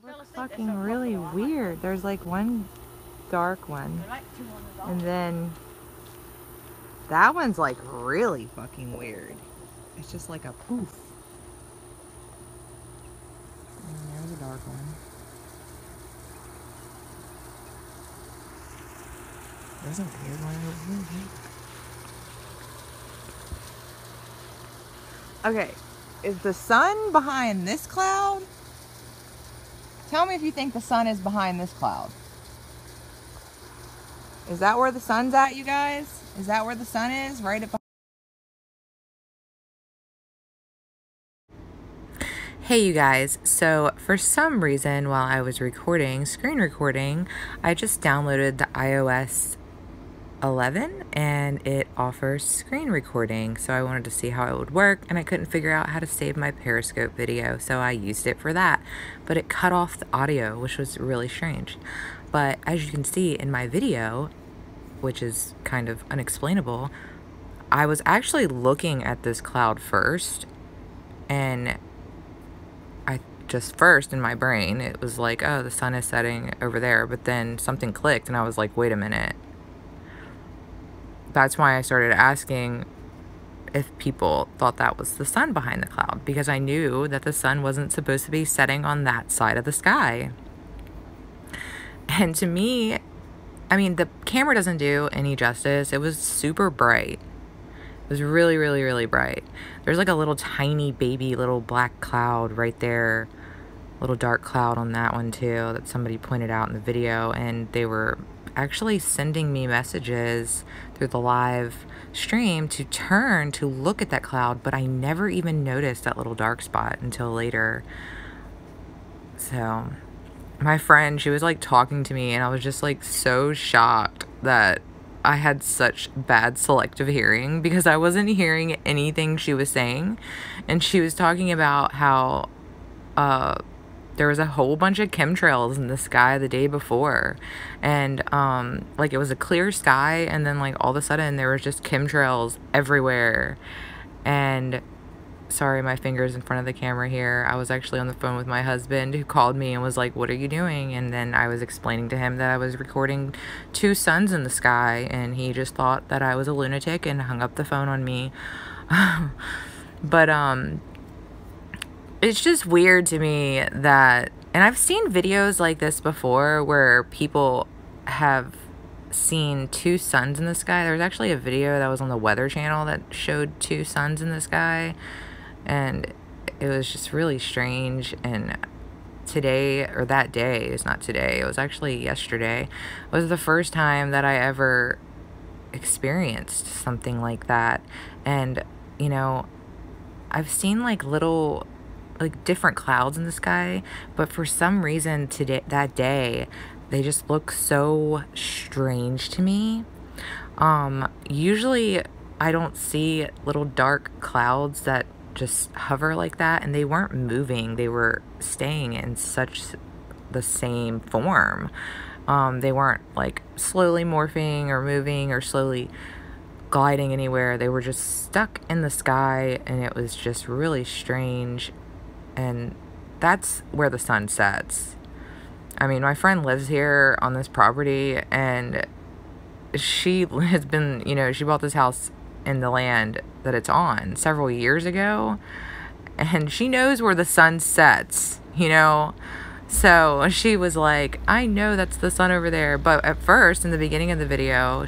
They look fucking really weird. There's like one dark one, and then that one's like really fucking weird. It's just like a poof. And there's a dark one. There's a weird one over here. Okay, is the sun behind this cloud? Tell me if you think the sun is behind this cloud. Is that where the sun's at, you guys? Is that where the sun is? Right at behind? Hey you guys, so for some reason while I was screen recording, I just downloaded the iOS 11 and it offers screen recording, so I wanted to see how it would work, and I couldn't figure out how to save my Periscope video, so I used it for that, but it cut off the audio, which was really strange. But as you can see in my video, which is kind of unexplainable, I was actually looking at this cloud first, and just first in my brain it was like, oh, the sun is setting over there, but then something clicked and I was like, wait a minute. That's why I started asking if people thought that was the sun behind the cloud, because I knew that the sun wasn't supposed to be setting on that side of the sky. And to me, I mean, the camera doesn't do any justice. It was super bright. It was really, really, really bright. There's like a little tiny baby little black cloud right there. Little dark cloud on that one too that somebody pointed out in the video, and they were actually sending me messages through the live stream to turn to look at that cloud, but I never even noticed that little dark spot until later. So my friend, she was like talking to me, and I was just like so shocked that I had such bad selective hearing, because I wasn't hearing anything she was saying. And she was talking about how there was a whole bunch of chemtrails in the sky the day before, and like it was a clear sky, and then like all of a sudden there was just chemtrails everywhere. And sorry, my finger's in front of the camera here. I was actually on the phone with my husband, who called me and was like, what are you doing? And then I was explaining to him that I was recording 2 suns in the sky, and he just thought that I was a lunatic and hung up the phone on me. But it's just weird to me that, and I've seen videos like this before where people have seen 2 suns in the sky. There was actually a video that was on the Weather Channel that showed 2 suns in the sky, and it was just really strange. And today, or that day, it's not today, it was actually yesterday, was the first time that I ever experienced something like that. And you know, I've seen like little, like different clouds in the sky, but for some reason today, that day, they just look so strange to me. Usually I don't see little dark clouds that just hover like that, and they weren't moving. They were staying in such the same form. They weren't like slowly morphing or moving or slowly gliding anywhere. They were just stuck in the sky, and it was just really strange. And that's where the sun sets. I mean, my friend lives here on this property, and she has been, you know, she bought this house in the land that it's on several years ago, and she knows where the sun sets, you know. So she was like, I know that's the sun over there. But at first, in the beginning of the video,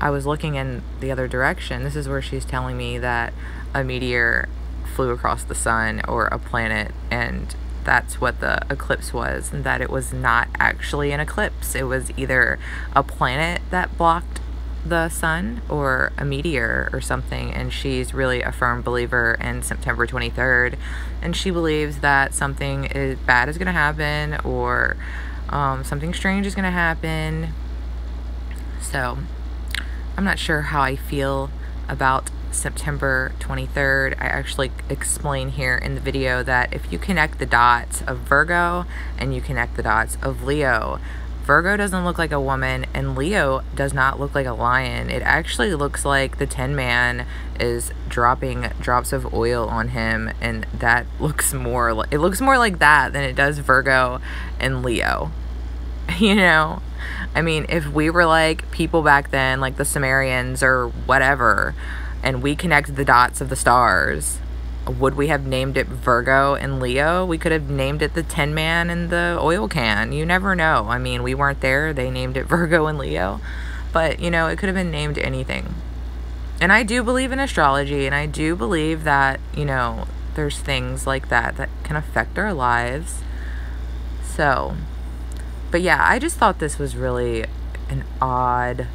I was looking in the other direction. This is where she's telling me that a meteor flew across the sun, or a planet, and that's what the eclipse was, and that it was not actually an eclipse. It was either a planet that blocked the sun or a meteor or something. And she's really a firm believer in September 23rd, and she believes that something bad is going to happen, or something strange is going to happen. So I'm not sure how I feel about September 23rd. I actually explain here in the video that if you connect the dots of Virgo and you connect the dots of Leo, Virgo doesn't look like a woman, and Leo does not look like a lion. It actually looks like the Tin Man is dropping drops of oil on him, and that looks more like, it looks more like that than it does Virgo and Leo. You know? I mean, if we were like people back then, like the Sumerians or whatever, and we connected the dots of the stars, would we have named it Virgo and Leo? We could have named it the Tin Man and the oil can. You never know. I mean, we weren't there. They named it Virgo and Leo. But, you know, it could have been named anything. And I do believe in astrology, and I do believe that, you know, there's things like that that can affect our lives. So, but yeah, I just thought this was really an odd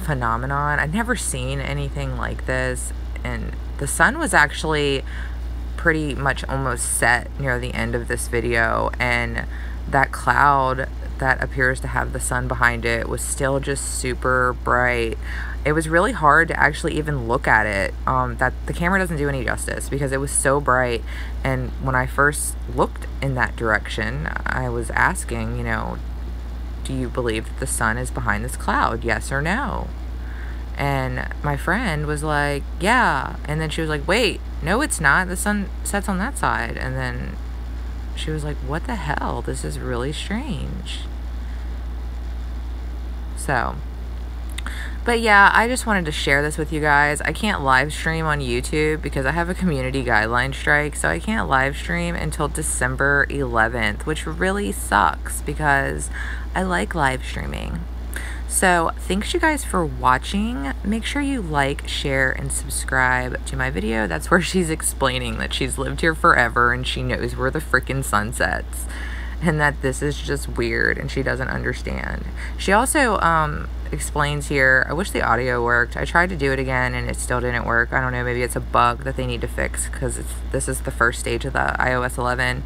phenomenon. I'd never seen anything like this. And the sun was actually pretty much almost set near the end of this video, and that cloud that appears to have the sun behind it was still just super bright. It was really hard to actually even look at it. That the camera doesn't do any justice because it was so bright. And when I first looked in that direction, I was asking, you know, do you believe that the sun is behind this cloud? Yes or no? And my friend was like, yeah. And then she was like, wait, no, it's not. The sun sets on that side. And then she was like, what the hell? This is really strange. So, but yeah, I just wanted to share this with you guys. I can't live stream on YouTube because I have a community guideline strike. So I can't live stream until December 11th, which really sucks because I like live streaming. So thanks you guys for watching. Make sure you like, share, and subscribe to my video. That's where she's explaining that she's lived here forever and she knows where the freaking sun sets, and that this is just weird and she doesn't understand. She also explains here, I wish the audio worked. I tried to do it again and it still didn't work. I don't know, maybe it's a bug that they need to fix because this is the first stage of the iOS 11.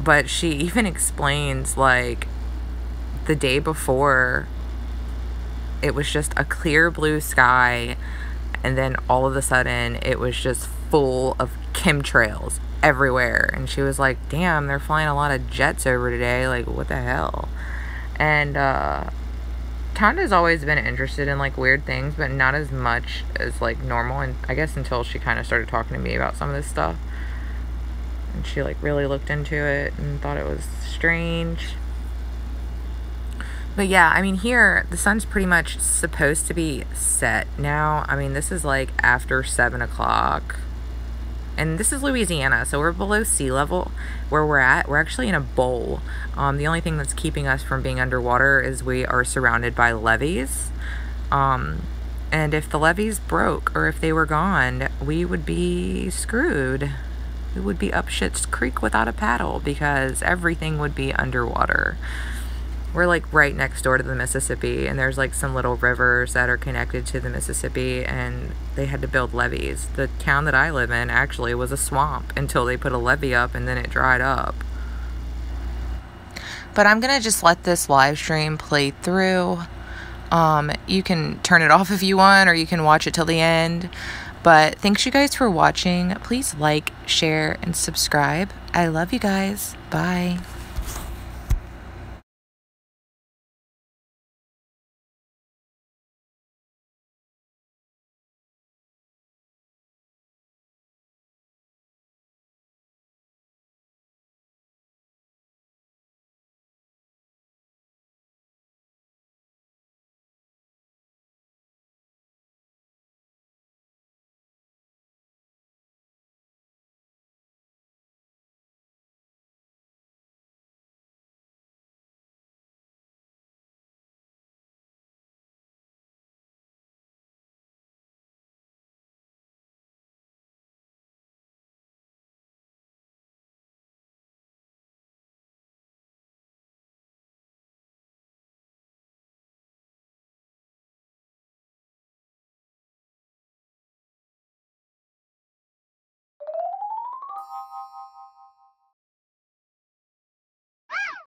But she even explains, like, the day before it was just a clear blue sky, and then all of a sudden it was just full of chemtrails everywhere, and she was like, damn, they're flying a lot of jets over today, like what the hell. And Tanda's always been interested in like weird things, but not as much as like normal, and I guess until she kind of started talking to me about some of this stuff, and she like really looked into it and thought it was strange. But yeah, I mean, here, the sun's pretty much supposed to be set now. I mean, this is like after 7 o'clock. And this is Louisiana, so we're below sea level where we're at. We're actually in a bowl. The only thing that's keeping us from being underwater is we are surrounded by levees. And if the levees broke or if they were gone, we would be screwed. We would be up shit's creek without a paddle because everything would be underwater. We're like right next door to the Mississippi, and there's like some little rivers that are connected to the Mississippi, and they had to build levees. The town that I live in actually was a swamp until they put a levee up, and then it dried up. But I'm gonna just let this live stream play through. You can turn it off if you want, or you can watch it till the end. But thanks you guys for watching. Please like, share, and subscribe. I love you guys. Bye.